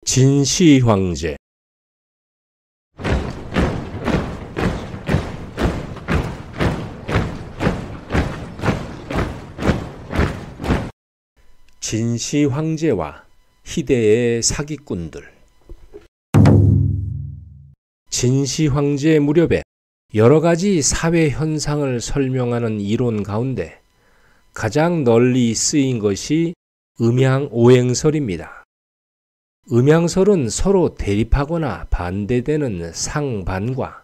진시황제. 진시황제와 희대의 사기꾼들. 진시황제 무렵에 여러 가지 사회 현상을 설명하는 이론 가운데 가장 널리 쓰인 것이 음양오행설입니다. 음양설은 서로 대립하거나 반대되는 상반과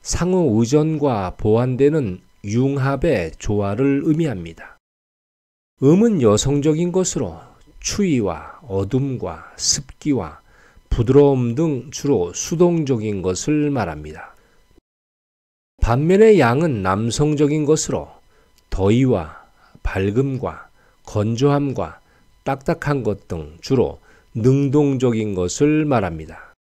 상호 의존과 보완되는 융합의 조화를 의미합니다. 음은 여성적인 것으로 추위와 어둠과 습기와 부드러움 등 주로 수동적인 것을 말합니다. 반면에 양은 남성적인 것으로 더위와 밝음과 건조함과 딱딱한 것 등 주로 능동적인 것을 말합니다.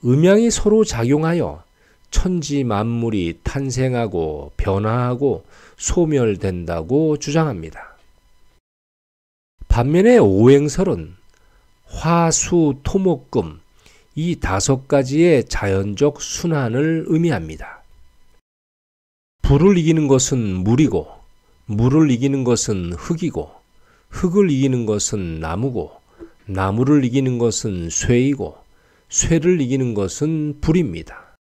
음양이 서로 작용하여 천지 만물이 탄생하고 변화하고 소멸된다고 주장합니다. 반면에 오행설은 화, 수, 토, 목, 금 이 5가지의 자연적 순환을 의미합니다. 불을 이기는 것은 물이고, 물을 이기는 것은 흙이고, 흙을 이기는 것은 나무고, 나무를 이기는 것은 쇠이고, 쇠를 이기는 것은 불입니다.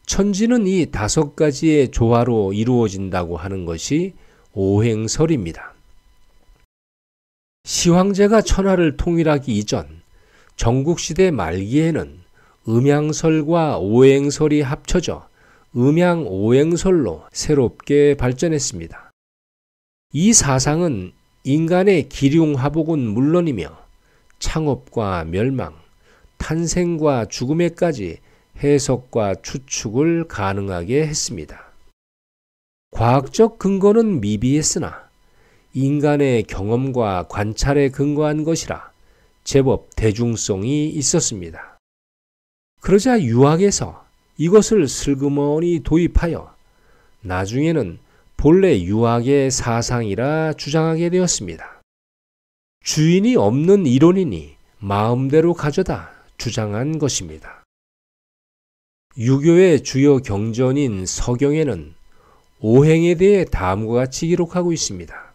천지는 이 5가지의 조화로 이루어진다고 하는 것이 오행설입니다. 시황제가 천하를 통일하기 이전 전국시대 말기에는 음양설과 오행설이 합쳐져 음양오행설로 새롭게 발전했습니다. 이 사상은 인간의 기륭화복은 물론이며 창업과 멸망, 탄생과 죽음에까지 해석과 추측을 가능하게 했습니다. 과학적 근거는 미비했으나 인간의 경험과 관찰에 근거한 것이라 제법 대중성이 있었습니다. 그러자 유학에서 이것을 슬그머니 도입하여 나중에는 본래 유학의 사상이라 주장하게 되었습니다. 주인이 없는 이론이니 마음대로 가져다 주장한 것입니다. 유교의 주요 경전인 서경에는 오행에 대해 다음과 같이 기록하고 있습니다.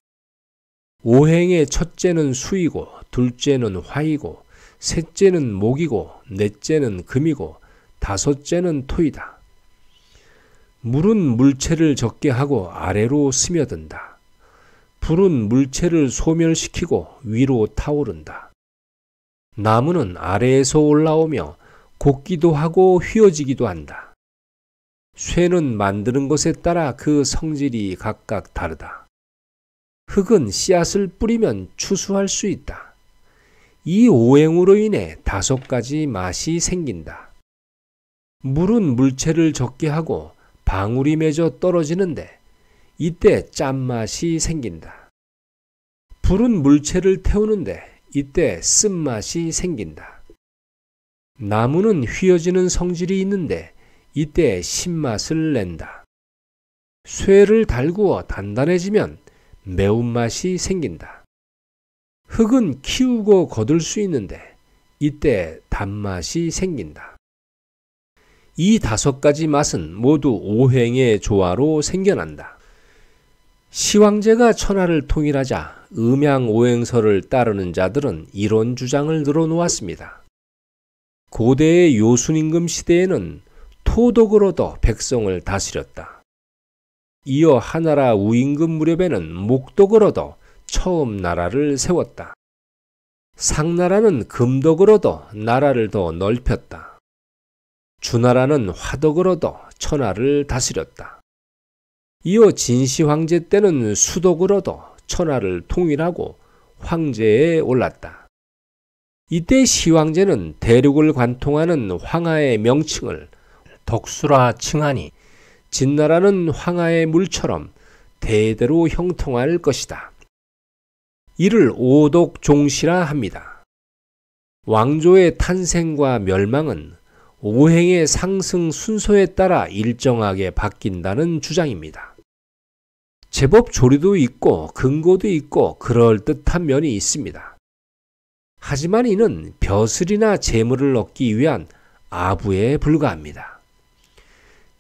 오행의 첫째는 수이고 둘째는 화이고 셋째는 목이고 넷째는 금이고 다섯째는 토이다. 물은 물체를 적게 하고 아래로 스며든다. 불은 물체를 소멸시키고 위로 타오른다. 나무는 아래에서 올라오며 곱기도 하고 휘어지기도 한다. 쇠는 만드는 것에 따라 그 성질이 각각 다르다. 흙은 씨앗을 뿌리면 추수할 수 있다. 이 오행으로 인해 5가지 맛이 생긴다. 물은 물체를 적게 하고 방울이 맺어 떨어지는데 이때 짠맛이 생긴다. 불은 물체를 태우는데 이때 쓴맛이 생긴다. 나무는 휘어지는 성질이 있는데 이때 신맛을 낸다. 쇠를 달구어 단단해지면 매운맛이 생긴다. 흙은 키우고 거둘 수 있는데 이때 단맛이 생긴다. 이 5가지 맛은 모두 오행의 조화로 생겨난다. 시황제가 천하를 통일하자 음양오행설을 따르는 자들은 이런 주장을 늘어놓았습니다. 고대의 요순임금 시대에는 토덕으로도 백성을 다스렸다. 이어 하나라 우임금 무렵에는 목덕으로도 처음 나라를 세웠다. 상나라는 금덕으로도 나라를 더 넓혔다. 주나라는 화덕으로도 천하를 다스렸다. 이어 진시황제 때는 수덕으로도 천하를 통일하고 황제에 올랐다. 이때 시황제는 대륙을 관통하는 황하의 명칭을 덕수라 칭하니 진나라는 황하의 물처럼 대대로 형통할 것이다. 이를 오독종시라 합니다. 왕조의 탄생과 멸망은 오행의 상승 순서에 따라 일정하게 바뀐다는 주장입니다. 제법 조리도 있고 근거도 있고 그럴듯한 면이 있습니다. 하지만 이는 벼슬이나 재물을 얻기 위한 아부에 불과합니다.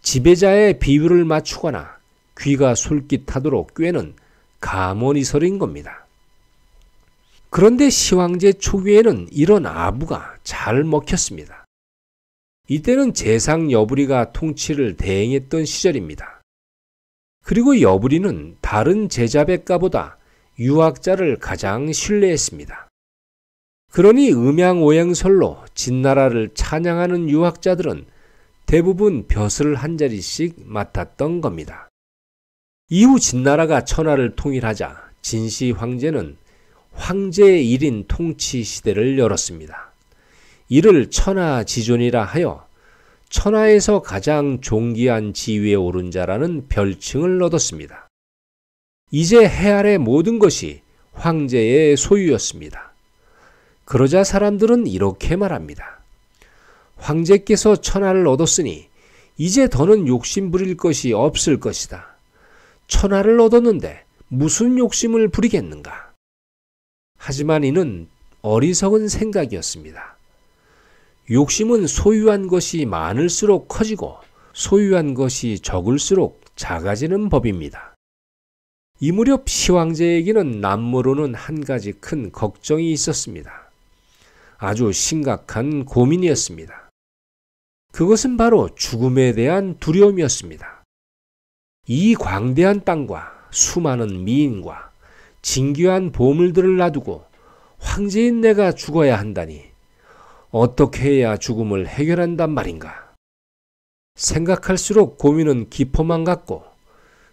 지배자의 비위를 맞추거나 귀가 솔깃하도록 꿰는 감언이설인 겁니다. 그런데 시황제 초기에는 이런 아부가 잘 먹혔습니다. 이때는 재상 여부리가 통치를 대행했던 시절입니다. 그리고 여부리는 다른 제자백가보다 유학자를 가장 신뢰했습니다. 그러니 음양오행설로 진나라를 찬양하는 유학자들은 대부분 벼슬 한 자리씩 맡았던 겁니다. 이후 진나라가 천하를 통일하자 진시 황제는 황제의 1인 통치 시대를 열었습니다. 이를 천하지존이라 하여 천하에서 가장 존귀한 지위에 오른 자라는 별칭을 얻었습니다. 이제 해아래 모든 것이 황제의 소유였습니다. 그러자 사람들은 이렇게 말합니다. 황제께서 천하를 얻었으니 이제 더는 욕심 부릴 것이 없을 것이다. 천하를 얻었는데 무슨 욕심을 부리겠는가? 하지만 이는 어리석은 생각이었습니다. 욕심은 소유한 것이 많을수록 커지고 소유한 것이 적을수록 작아지는 법입니다. 이 무렵 시황제에게는 남모로는 한 가지 큰 걱정이 있었습니다. 아주 심각한 고민이었습니다. 그것은 바로 죽음에 대한 두려움이었습니다. 이 광대한 땅과 수많은 미인과 진귀한 보물들을 놔두고 황제인 내가 죽어야 한다니 어떻게 해야 죽음을 해결한단 말인가? 생각할수록 고민은 깊어만 갔고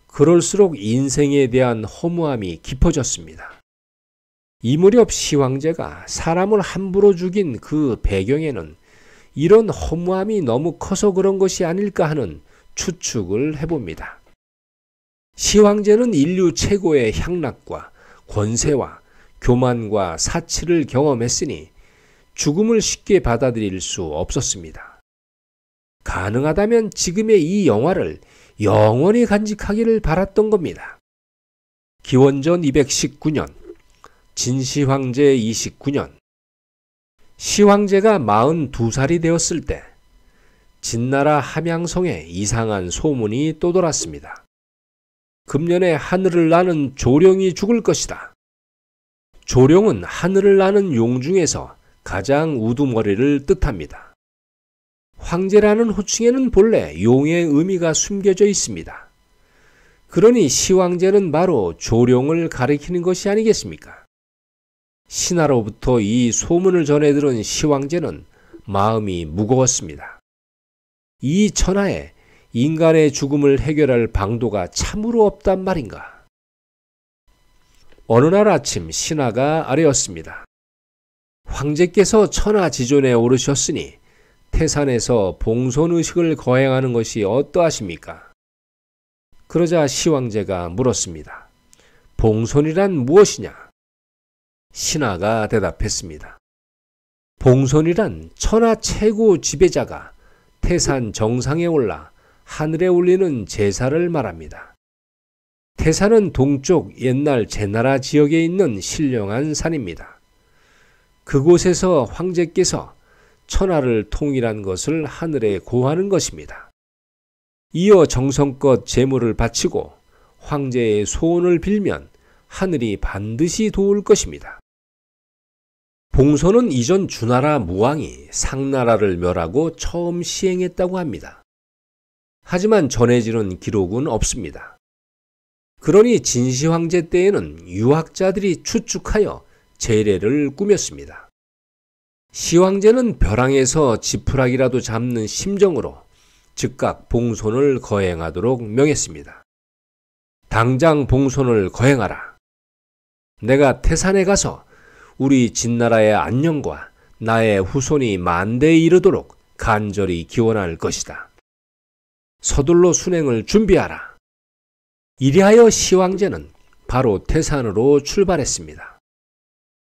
그럴수록 인생에 대한 허무함이 깊어졌습니다. 이 무렵 시황제가 사람을 함부로 죽인 그 배경에는 이런 허무함이 너무 커서 그런 것이 아닐까 하는 추측을 해봅니다. 시황제는 인류 최고의 향락과 권세와 교만과 사치를 경험했으니 죽음을 쉽게 받아들일 수 없었습니다. 가능하다면 지금의 이 영화를 영원히 간직하기를 바랐던 겁니다. 기원전 219년, 진시황제 29년, 시황제가 42살이 되었을 때 진나라 함양성에 이상한 소문이 떠돌았습니다. 금년에 하늘을 나는 조령이 죽을 것이다. 조령은 하늘을 나는 용 중에서 가장 우두머리를 뜻합니다. 황제라는 호칭에는 본래 용의 의미가 숨겨져 있습니다. 그러니 시황제는 바로 조령을 가리키는 것이 아니겠습니까? 신하로부터 이 소문을 전해 들은 시황제는 마음이 무거웠습니다. 이 천하에 인간의 죽음을 해결할 방도가 참으로 없단 말인가? 어느 날 아침 신하가 아뢰었습니다. 황제께서 천하지존에 오르셨으니 태산에서 봉손의식을 거행하는 것이 어떠하십니까? 그러자 시황제가 물었습니다. 봉손이란 무엇이냐? 신하가 대답했습니다. 봉손이란 천하 최고 지배자가 태산 정상에 올라 하늘에 올리는 제사를 말합니다. 태산은 동쪽 옛날 제나라 지역에 있는 신령한 산입니다. 그곳에서 황제께서 천하를 통일한 것을 하늘에 고하는 것입니다. 이어 정성껏 제물을 바치고 황제의 소원을 빌면 하늘이 반드시 도울 것입니다. 봉선은 이전 주나라 무왕이 상나라를 멸하고 처음 시행했다고 합니다. 하지만 전해지는 기록은 없습니다. 그러니 진시황제 때에는 유학자들이 추측하여 제례를 꾸몄습니다. 시황제는 벼랑에서 지푸라기라도 잡는 심정으로 즉각 봉손을 거행하도록 명했습니다. 당장 봉손을 거행하라. 내가 태산에 가서 우리 진나라의 안녕과 나의 후손이 만대에 이르도록 간절히 기원할 것이다. 서둘러 순행을 준비하라. 이리하여 시황제는 바로 태산으로 출발했습니다.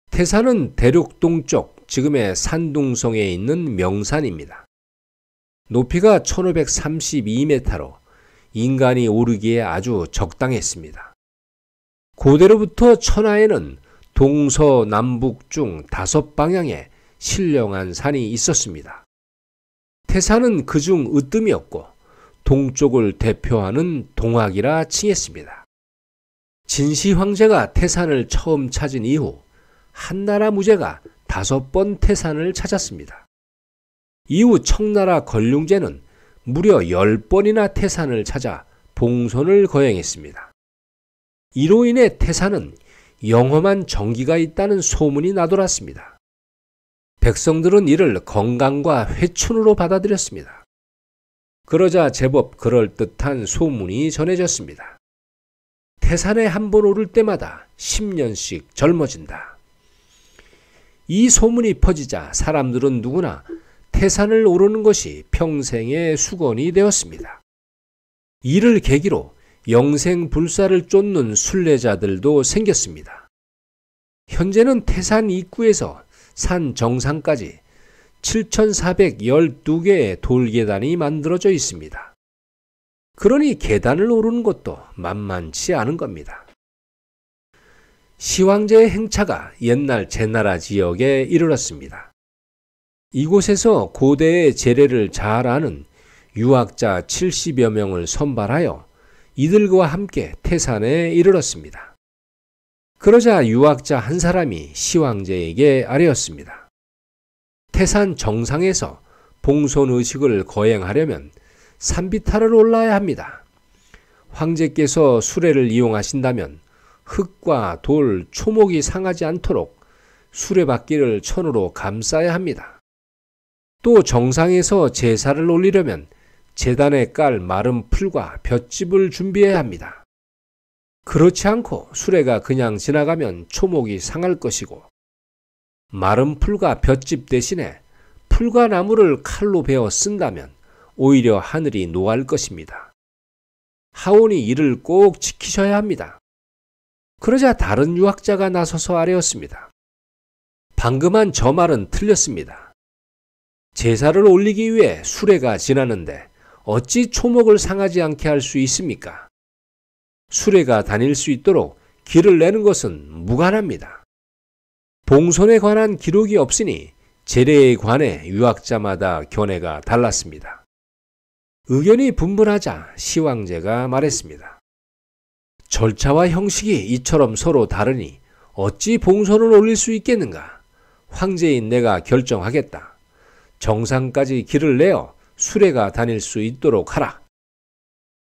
태산은 대륙 동쪽 지금의 산둥성에 있는 명산입니다. 높이가 1532m로 인간이 오르기에 아주 적당했습니다. 고대로부터 천하에는 동서남북 중 5방향에 신령한 산이 있었습니다. 태산은 그중 으뜸이었고 동쪽을 대표하는 동학이라 칭했습니다. 진시 황제가 태산을 처음 찾은 이후 한나라 무제가 5번 태산을 찾았습니다. 이후 청나라 걸륭제는 무려 10번이나 태산을 찾아 봉선을 거행했습니다. 이로 인해 태산은 영험한 정기가 있다는 소문이 나돌았습니다. 백성들은 이를 건강과 회춘으로 받아들였습니다. 그러자 제법 그럴듯한 소문이 전해졌습니다. 태산에 한 번 오를 때마다 10년씩 젊어진다. 이 소문이 퍼지자 사람들은 누구나 태산을 오르는 것이 평생의 수건이 되었습니다. 이를 계기로 영생불사를 쫓는 순례자들도 생겼습니다. 현재는 태산 입구에서 산 정상까지 7,412개의 돌계단이 만들어져 있습니다. 그러니 계단을 오르는 것도 만만치 않은 겁니다. 시황제의 행차가 옛날 제나라 지역에 이르렀습니다. 이곳에서 고대의 제례를 잘 아는 유학자 70여 명을 선발하여 이들과 함께 태산에 이르렀습니다. 그러자 유학자 한 사람이 시황제에게 아뢰었습니다. 태산 정상에서 봉손의식을 거행하려면 산비탈을 올라야 합니다. 황제께서 수레를 이용하신다면 흙과 돌, 초목이 상하지 않도록 수레바퀴를 천으로 감싸야 합니다. 또 정상에서 제사를 올리려면 제단에 깔 마른 풀과 볏짚을 준비해야 합니다. 그렇지 않고 수레가 그냥 지나가면 초목이 상할 것이고 마른 풀과 볏짚 대신에 풀과 나무를 칼로 베어 쓴다면 오히려 하늘이 노할 것입니다. 하오니 이를 꼭 지키셔야 합니다. 그러자 다른 유학자가 나서서 아뢰었습니다. 방금 한 저 말은 틀렸습니다. 제사를 올리기 위해 수레가 지나는데 어찌 초목을 상하지 않게 할 수 있습니까? 수레가 다닐 수 있도록 길을 내는 것은 무관합니다. 봉손에 관한 기록이 없으니 제례에 관해 유학자마다 견해가 달랐습니다. 의견이 분분하자 시황제가 말했습니다. 절차와 형식이 이처럼 서로 다르니 어찌 봉손을 올릴 수 있겠는가? 황제인 내가 결정하겠다. 정상까지 길을 내어 수레가 다닐 수 있도록 하라.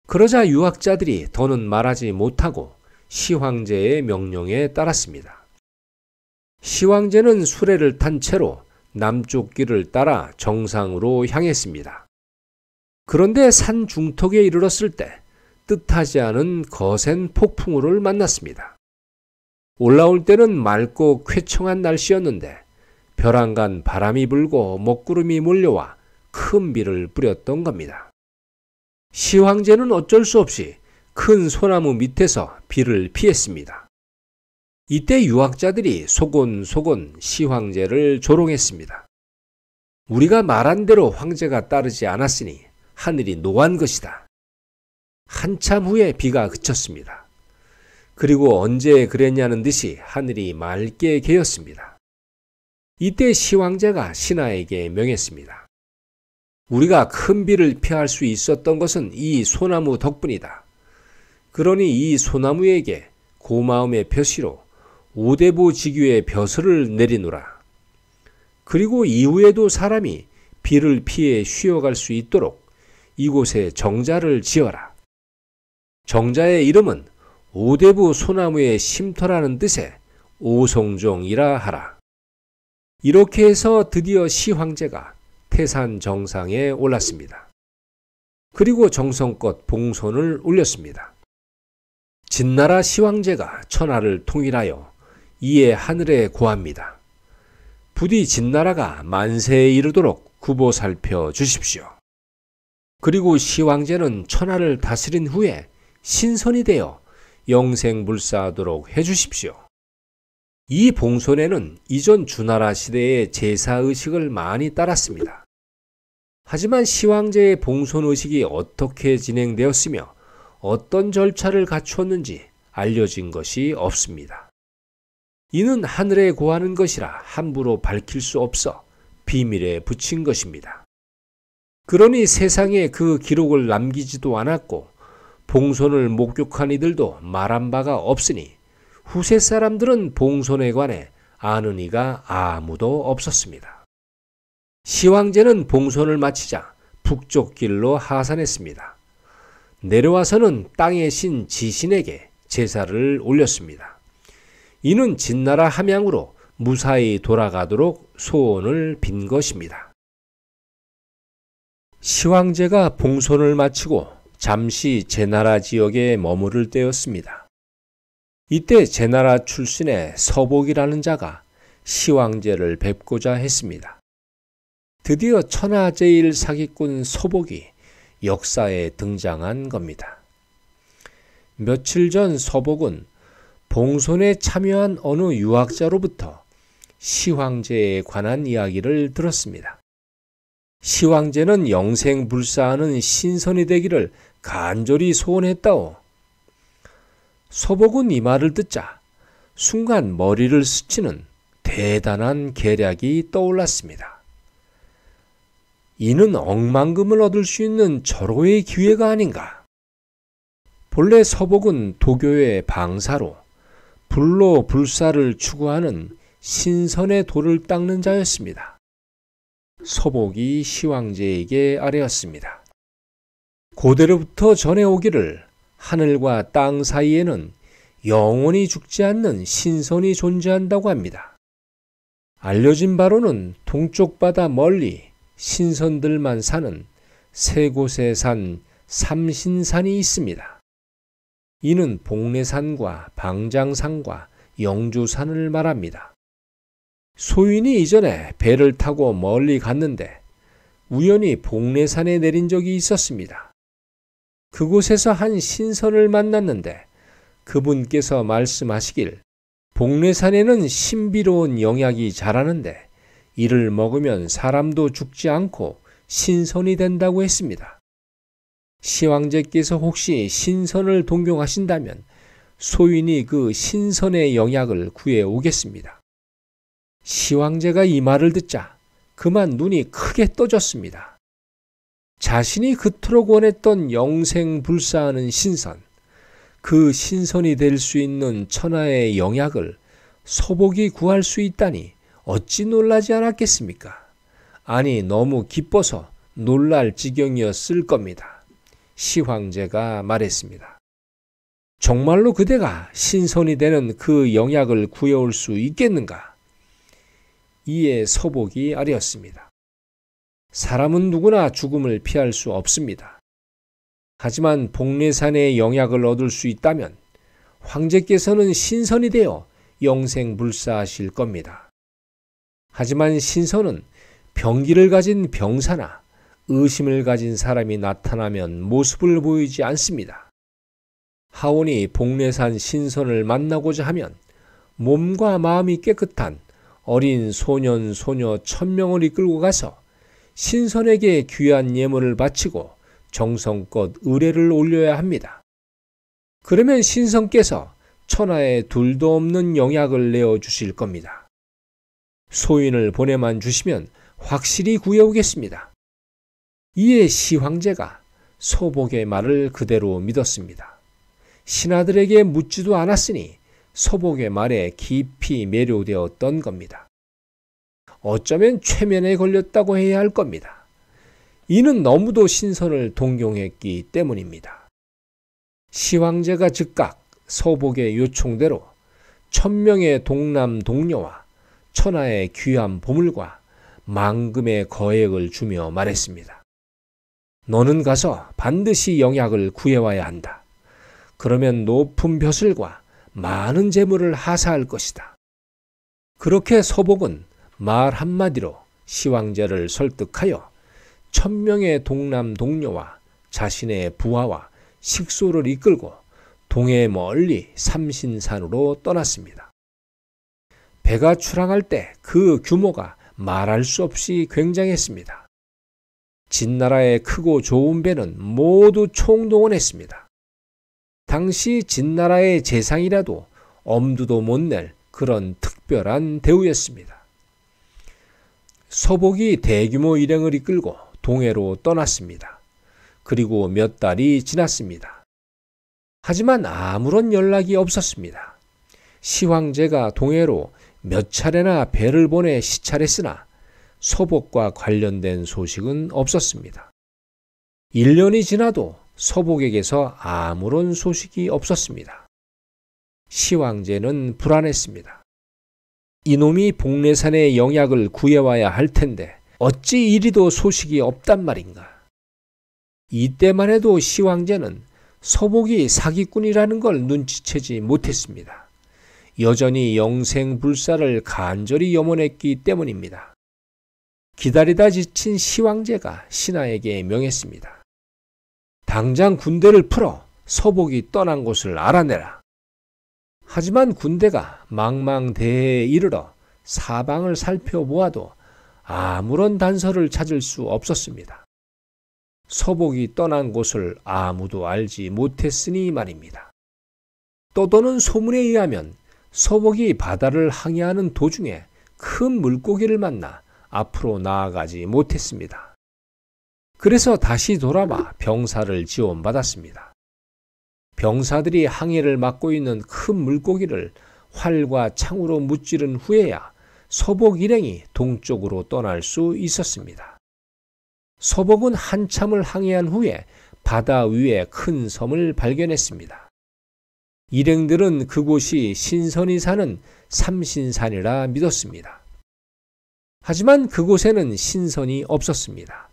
그러자 유학자들이 더는 말하지 못하고 시황제의 명령에 따랐습니다. 시황제는 수레를 탄 채로 남쪽 길을 따라 정상으로 향했습니다. 그런데 산 중턱에 이르렀을 때 뜻하지 않은 거센 폭풍우를 만났습니다. 올라올 때는 맑고 쾌청한 날씨였는데 벼랑간 바람이 불고 먹구름이 몰려와 큰 비를 뿌렸던 겁니다. 시황제는 어쩔 수 없이 큰 소나무 밑에서 비를 피했습니다. 이때 유학자들이 소곤소곤 시황제를 조롱했습니다. 우리가 말한 대로 황제가 따르지 않았으니 하늘이 노한 것이다. 한참 후에 비가 그쳤습니다. 그리고 언제 그랬냐는 듯이 하늘이 맑게 개었습니다. 이때 시황제가 신하에게 명했습니다. 우리가 큰 비를 피할 수 있었던 것은 이 소나무 덕분이다. 그러니 이 소나무에게 고마움의 표시로 오대부 지규의 벼슬을 내리노라. 그리고 이후에도 사람이 비를 피해 쉬어갈 수 있도록 이곳에 정자를 지어라. 정자의 이름은 오대부 소나무의 쉼터라는 뜻의 오송종이라 하라. 이렇게 해서 드디어 시황제가 태산 정상에 올랐습니다. 그리고 정성껏 봉손을 올렸습니다. 진나라 시황제가 천하를 통일하여 이에 하늘에 고합니다. 부디 진나라가 만세에 이르도록 구보 살펴 주십시오. 그리고 시황제는 천하를 다스린 후에 신선이 되어 영생불사하도록 해주십시오. 이 봉손에는 이전 주나라 시대의 제사의식을 많이 따랐습니다. 하지만 시황제의 봉손의식이 어떻게 진행되었으며 어떤 절차를 갖추었는지 알려진 것이 없습니다. 이는 하늘에 고하는 것이라 함부로 밝힐 수 없어 비밀에 붙인 것입니다. 그러니 세상에 그 기록을 남기지도 않았고 봉손을 목격한 이들도 말한 바가 없으니 후세 사람들은 봉손에 관해 아는 이가 아무도 없었습니다. 시황제는 봉손을 마치자 북쪽 길로 하산했습니다. 내려와서는 땅의 신 지신에게 제사를 올렸습니다. 이는 진나라 함양으로 무사히 돌아가도록 소원을 빈 것입니다. 시황제가 봉손을 마치고 잠시 제나라 지역에 머무를 때였습니다. 이때 제나라 출신의 서복이라는 자가 시황제를 뵙고자 했습니다. 드디어 천하 제일 사기꾼 서복이 역사에 등장한 겁니다. 며칠 전 서복은 봉손에 참여한 어느 유학자로부터 시황제에 관한 이야기를 들었습니다. 시황제는 영생불사하는 신선이 되기를 간절히 소원했다오. 서복은 이 말을 듣자 순간 머리를 스치는 대단한 계략이 떠올랐습니다. 이는 억만금을 얻을 수 있는 절호의 기회가 아닌가. 본래 서복은 도교의 방사로 불로 불사를 추구하는 신선의 도를 닦는 자였습니다. 서복이 시황제에게 아뢰었습니다. 고대로부터 전해오기를 하늘과 땅 사이에는 영원히 죽지 않는 신선이 존재한다고 합니다. 알려진 바로는 동쪽 바다 멀리 신선들만 사는 세 곳의 산 삼신산이 있습니다. 이는 복례산과 방장산과 영주산을 말합니다. 소인이 이전에 배를 타고 멀리 갔는데 우연히 복례산에 내린 적이 있었습니다. 그곳에서 한 신선을 만났는데 그분께서 말씀하시길 복례산에는 신비로운 영약이 자라는데 이를 먹으면 사람도 죽지 않고 신선이 된다고 했습니다. 시황제께서 혹시 신선을 동경하신다면 소인이 그 신선의 영약을 구해 오겠습니다. 시황제가 이 말을 듣자 그만 눈이 크게 떠졌습니다. 자신이 그토록 원했던 영생불사하는 신선, 그 신선이 될 수 있는 천하의 영약을 서복이 구할 수 있다니 어찌 놀라지 않았겠습니까? 아니, 너무 기뻐서 놀랄 지경이었을 겁니다. 시황제가 말했습니다. 정말로 그대가 신선이 되는 그 영약을 구해올 수 있겠는가? 이에 서복이 아뢰었습니다. 사람은 누구나 죽음을 피할 수 없습니다. 하지만 복례산의 영약을 얻을 수 있다면 황제께서는 신선이 되어 영생불사하실 겁니다. 하지만 신선은 병기를 가진 병사나 의심을 가진 사람이 나타나면 모습을 보이지 않습니다. 하온이 복례산 신선을 만나고자 하면 몸과 마음이 깨끗한 어린 소년, 소녀 1000명을 이끌고 가서 신선에게 귀한 예물을 바치고 정성껏 의례를 올려야 합니다. 그러면 신선께서 천하에 둘도 없는 영약을 내어주실 겁니다. 소인을 보내만 주시면 확실히 구해오겠습니다. 이에 시황제가 서복의 말을 그대로 믿었습니다. 신하들에게 묻지도 않았으니 서복의 말에 깊이 매료되었던 겁니다. 어쩌면 최면에 걸렸다고 해야 할 겁니다. 이는 너무도 신선을 동경했기 때문입니다. 시황제가 즉각 서복의 요청대로 1000명의 동남 동녀와 천하의 귀한 보물과 만금의 거액을 주며 말했습니다. 너는 가서 반드시 영약을 구해와야 한다. 그러면 높은 벼슬과 많은 재물을 하사할 것이다. 그렇게 서복은 말 한마디로 시황제를 설득하여 1000명의 동남 동녀와 자신의 부하와 식소를 이끌고 동해 멀리 삼신산으로 떠났습니다. 배가 출항할 때 그 규모가 말할 수 없이 굉장했습니다. 진나라의 크고 좋은 배는 모두 총동원했습니다. 당시 진나라의 재상이라도 엄두도 못 낼 그런 특별한 대우였습니다. 서복이 대규모 일행을 이끌고 동해로 떠났습니다. 그리고 몇 달이 지났습니다. 하지만 아무런 연락이 없었습니다. 시황제가 동해로 몇 차례나 배를 보내 시찰했으나 서복과 관련된 소식은 없었습니다. 1년이 지나도 서복에게서 아무런 소식이 없었습니다. 시황제는 불안했습니다. 이놈이 복례산의 영약을 구해와야 할 텐데 어찌 이리도 소식이 없단 말인가. 이때만 해도 시황제는 서복이 사기꾼이라는 걸 눈치채지 못했습니다. 여전히 영생불사를 간절히 염원했기 때문입니다. 기다리다 지친 시황제가 신하에게 명했습니다. 당장 군대를 풀어 서복이 떠난 곳을 알아내라. 하지만 군대가 망망대해에 이르러 사방을 살펴보아도 아무런 단서를 찾을 수 없었습니다. 서복이 떠난 곳을 아무도 알지 못했으니 말입니다. 떠도는 소문에 의하면 서복이 바다를 항해하는 도중에 큰 물고기를 만나 앞으로 나아가지 못했습니다. 그래서 다시 돌아와 병사를 지원받았습니다. 병사들이 항해를 막고 있는 큰 물고기를 활과 창으로 무찌른 후에야 서복 일행이 동쪽으로 떠날 수 있었습니다. 서복은 한참을 항해한 후에 바다 위에 큰 섬을 발견했습니다. 일행들은 그곳이 신선이 사는 삼신산이라 믿었습니다. 하지만 그곳에는 신선이 없었습니다.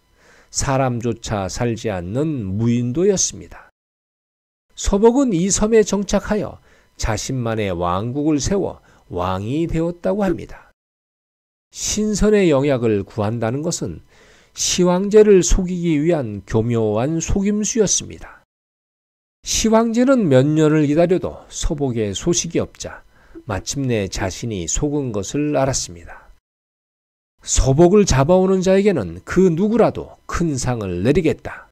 사람조차 살지 않는 무인도였습니다. 서복은 이 섬에 정착하여 자신만의 왕국을 세워 왕이 되었다고 합니다. 신선의 영약을 구한다는 것은 시황제를 속이기 위한 교묘한 속임수였습니다. 시황제는 몇 년을 기다려도 서복의 소식이 없자 마침내 자신이 속은 것을 알았습니다. 서복을 잡아오는 자에게는 그 누구라도 큰 상을 내리겠다.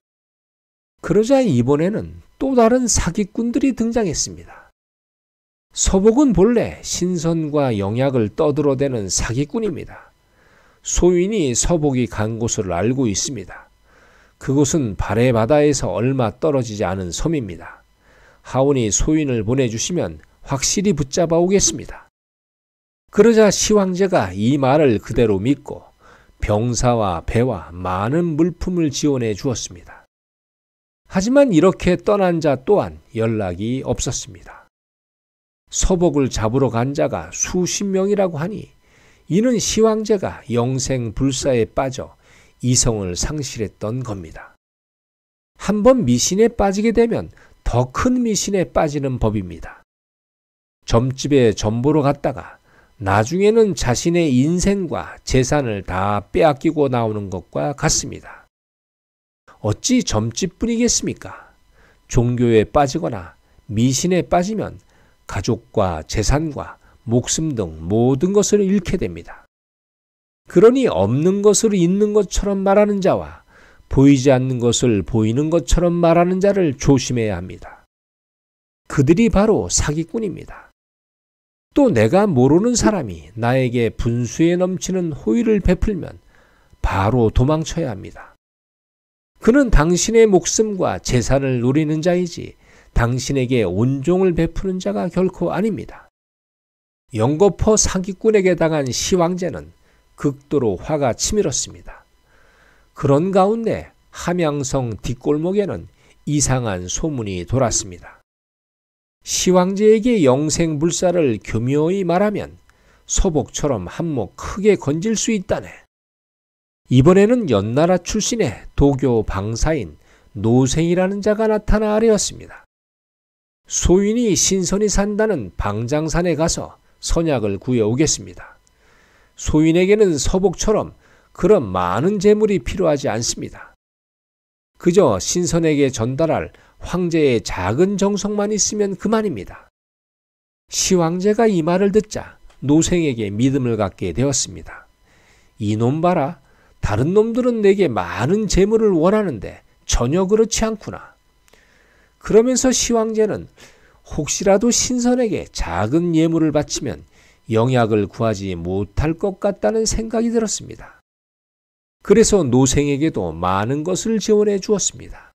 그러자 이번에는 또 다른 사기꾼들이 등장했습니다. 서복은 본래 신선과 영약을 떠들어대는 사기꾼입니다. 소인이 서복이 간 곳을 알고 있습니다. 그곳은 발해 바다에서 얼마 떨어지지 않은 섬입니다. 하오니 소인을 보내주시면 확실히 붙잡아 오겠습니다. 그러자 시황제가 이 말을 그대로 믿고 병사와 배와 많은 물품을 지원해 주었습니다. 하지만 이렇게 떠난 자 또한 연락이 없었습니다. 서복을 잡으러 간 자가 수십 명이라고 하니 이는 시황제가 영생불사에 빠져 이성을 상실했던 겁니다. 한번 미신에 빠지게 되면 더 큰 미신에 빠지는 법입니다. 점집에 점보러 갔다가 나중에는 자신의 인생과 재산을 다 빼앗기고 나오는 것과 같습니다. 어찌 점집뿐이겠습니까? 종교에 빠지거나 미신에 빠지면 가족과 재산과 목숨 등 모든 것을 잃게 됩니다. 그러니 없는 것을 있는 것처럼 말하는 자와 보이지 않는 것을 보이는 것처럼 말하는 자를 조심해야 합니다. 그들이 바로 사기꾼입니다. 또 내가 모르는 사람이 나에게 분수에 넘치는 호의를 베풀면 바로 도망쳐야 합니다. 그는 당신의 목숨과 재산을 노리는 자이지 당신에게 온종을 베푸는 자가 결코 아닙니다. 영거포 사기꾼에게 당한 시황제는 극도로 화가 치밀었습니다. 그런 가운데 함양성 뒷골목에는 이상한 소문이 돌았습니다. 시황제에게 영생불사를 교묘히 말하면 서복처럼 한몫 크게 건질 수 있다네. 이번에는 연나라 출신의 도교 방사인 노생이라는 자가 나타나 아뢰었습니다. 소인이 신선이 산다는 방장산에 가서 선약을 구해오겠습니다. 소인에게는 서복처럼 그런 많은 재물이 필요하지 않습니다. 그저 신선에게 전달할 황제의 작은 정성만 있으면 그만입니다. 시황제가 이 말을 듣자 노생에게 믿음을 갖게 되었습니다. 이놈 봐라. 다른 놈들은 내게 많은 재물을 원하는데 전혀 그렇지 않구나. 그러면서 시황제는 혹시라도 신선에게 작은 예물을 바치면 영약을 구하지 못할 것 같다는 생각이 들었습니다. 그래서 노생에게도 많은 것을 지원해 주었습니다.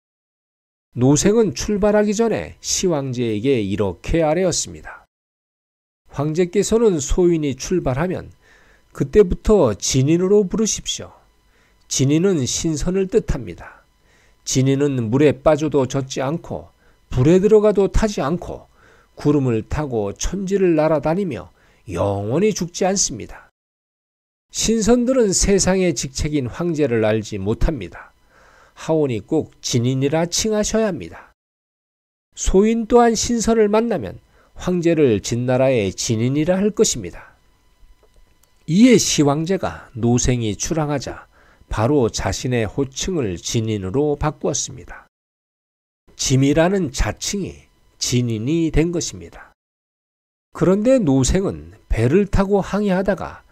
노생은 출발하기 전에 시황제에게 이렇게 아뢰었습니다. 황제께서는 소인이 출발하면 그때부터 진인으로 부르십시오. 진인은 신선을 뜻합니다. 진인은 물에 빠져도 젖지 않고 불에 들어가도 타지 않고 구름을 타고 천지를 날아다니며 영원히 죽지 않습니다. 신선들은 세상의 직책인 황제를 알지 못합니다. 하오니 꼭 진인이라 칭하셔야 합니다. 소인 또한 신선을 만나면 황제를 진나라의 진인이라 할 것입니다. 이에 시황제가 노생이 출항하자 바로 자신의 호칭을 진인으로 바꾸었습니다. 짐이라는 자칭이 진인이 된 것입니다. 그런데 노생은 배를 타고 항해하다가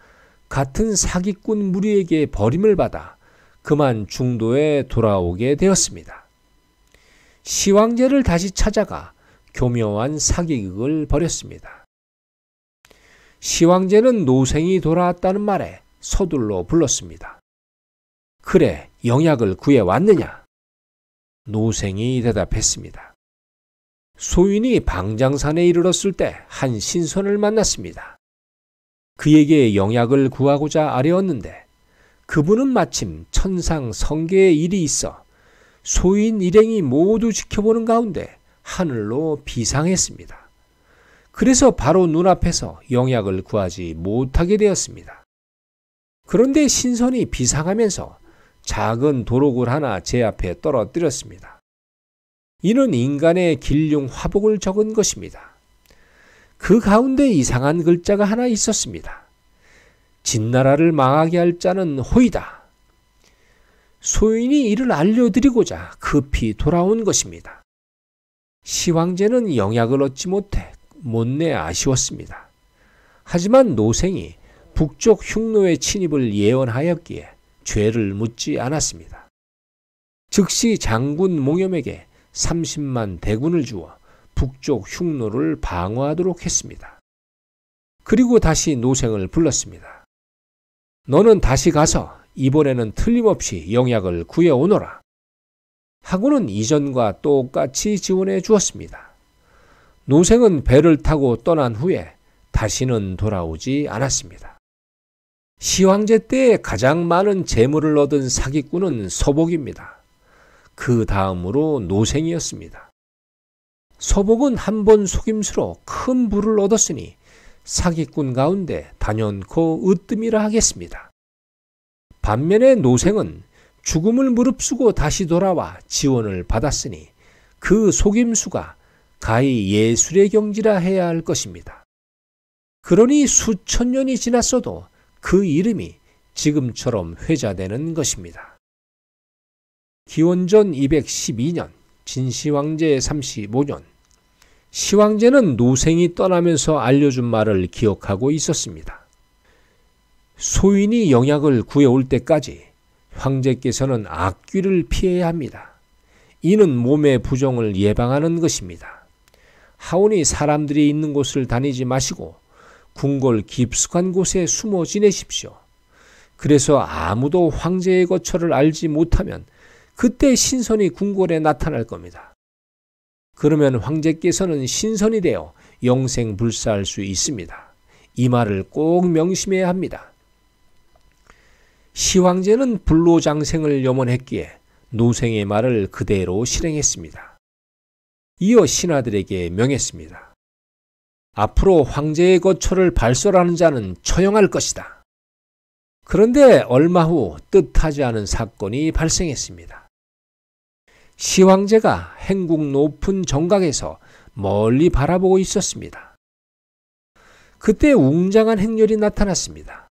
같은 사기꾼 무리에게 버림을 받아 그만 중도에 돌아오게 되었습니다. 시황제를 다시 찾아가 교묘한 사기극을 벌였습니다. 시황제는 노생이 돌아왔다는 말에 서둘러 불렀습니다. 그래, 영약을 구해왔느냐? 노생이 대답했습니다. 소인이 방장산에 이르렀을 때 한 신선을 만났습니다. 그에게 영약을 구하고자 아뢰었는데 그분은 마침 천상 성계의 일이 있어 소인 일행이 모두 지켜보는 가운데 하늘로 비상했습니다. 그래서 바로 눈앞에서 영약을 구하지 못하게 되었습니다. 그런데 신선이 비상하면서 작은 도록을 하나 제 앞에 떨어뜨렸습니다. 이는 인간의 길흉 화복을 적은 것입니다. 그 가운데 이상한 글자가 하나 있었습니다. 진나라를 망하게 할 자는 호이다. 소인이 이를 알려드리고자 급히 돌아온 것입니다. 시황제는 영약을 얻지 못내 아쉬웠습니다. 하지만 노생이 북쪽 흉노의 침입을 예언하였기에 죄를 묻지 않았습니다. 즉시 장군 몽염에게 30만 대군을 주어 북쪽 흉노를 방어하도록 했습니다. 그리고 다시 노생을 불렀습니다. 너는 다시 가서 이번에는 틀림없이 영약을 구해오너라. 하고는 이전과 똑같이 지원해 주었습니다. 노생은 배를 타고 떠난 후에 다시는 돌아오지 않았습니다. 시황제 때에 가장 많은 재물을 얻은 사기꾼은 서복입니다. 그 다음으로 노생이었습니다. 서복은 한 번 속임수로 큰 부를 얻었으니 사기꾼 가운데 단연코 으뜸이라 하겠습니다. 반면에 노생은 죽음을 무릅쓰고 다시 돌아와 지원을 받았으니 그 속임수가 가히 예술의 경지라 해야 할 것입니다. 그러니 수천 년이 지났어도 그 이름이 지금처럼 회자되는 것입니다. 기원전 212년 진시황제 35년 시황제는 노생이 떠나면서 알려준 말을 기억하고 있었습니다. 소인이 영약을 구해올 때까지 황제께서는 악귀를 피해야 합니다. 이는 몸의 부종을 예방하는 것입니다. 하오니 사람들이 있는 곳을 다니지 마시고 궁궐 깊숙한 곳에 숨어 지내십시오. 그래서 아무도 황제의 거처를 알지 못하면 그때 신선이 궁궐에 나타날 겁니다. 그러면 황제께서는 신선이 되어 영생불사할 수 있습니다. 이 말을 꼭 명심해야 합니다. 시황제는 불로장생을 염원했기에 노생의 말을 그대로 실행했습니다. 이어 신하들에게 명했습니다. 앞으로 황제의 거처를 발설하는 자는 처형할 것이다. 그런데 얼마 후 뜻하지 않은 사건이 발생했습니다. 시황제가 행궁 높은 정각에서 멀리 바라보고 있었습니다. 그때 웅장한 행렬이 나타났습니다.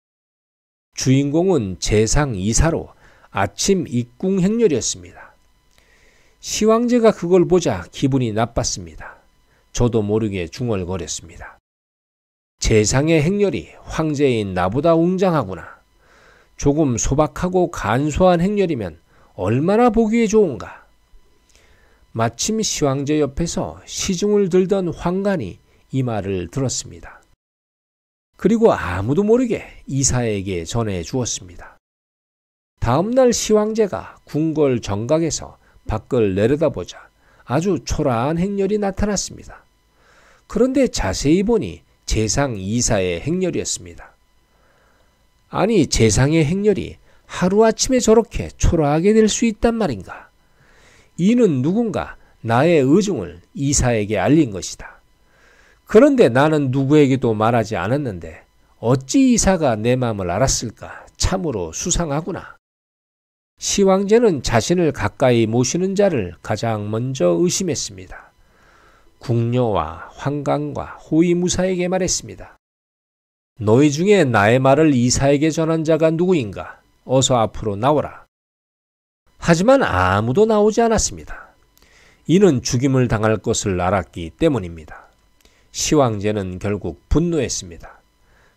주인공은 재상 이사로 아침 입궁 행렬이었습니다. 시황제가 그걸 보자 기분이 나빴습니다. 저도 모르게 중얼거렸습니다. 재상의 행렬이 황제인 나보다 웅장하구나. 조금 소박하고 간소한 행렬이면 얼마나 보기에 좋은가. 마침 시황제 옆에서 시중을 들던 황간이 이 말을 들었습니다. 그리고 아무도 모르게 이사에게 전해 주었습니다. 다음 날 시황제가 궁궐 정각에서 밖을 내려다보자 아주 초라한 행렬이 나타났습니다. 그런데 자세히 보니 재상 이사의 행렬이었습니다. 아니, 재상의 행렬이 하루아침에 저렇게 초라하게 될 수 있단 말인가? 이는 누군가 나의 의중을 이사에게 알린 것이다. 그런데 나는 누구에게도 말하지 않았는데 어찌 이사가 내 마음을 알았을까? 참으로 수상하구나. 시황제는 자신을 가까이 모시는 자를 가장 먼저 의심했습니다. 궁녀와 환관과 호위무사에게 말했습니다. 너희 중에 나의 말을 이사에게 전한 자가 누구인가? 어서 앞으로 나오라. 하지만 아무도 나오지 않았습니다. 이는 죽임을 당할 것을 알았기 때문입니다. 시황제는 결국 분노했습니다.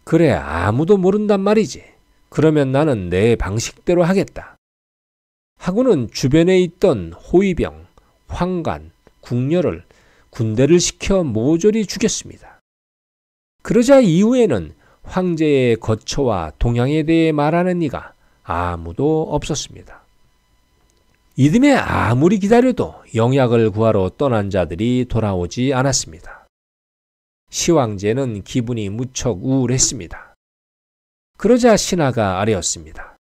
그래, 아무도 모른단 말이지. 그러면 나는 내 방식대로 하겠다. 하고는 주변에 있던 호위병, 환관, 궁녀를 군대를 시켜 모조리 죽였습니다. 그러자 이후에는 황제의 거처와 동향에 대해 말하는 이가 아무도 없었습니다. 이듬해 아무리 기다려도 영약을 구하러 떠난 자들이 돌아오지 않았습니다. 시황제는 기분이 무척 우울했습니다. 그러자 신하가 아뢰었습니다.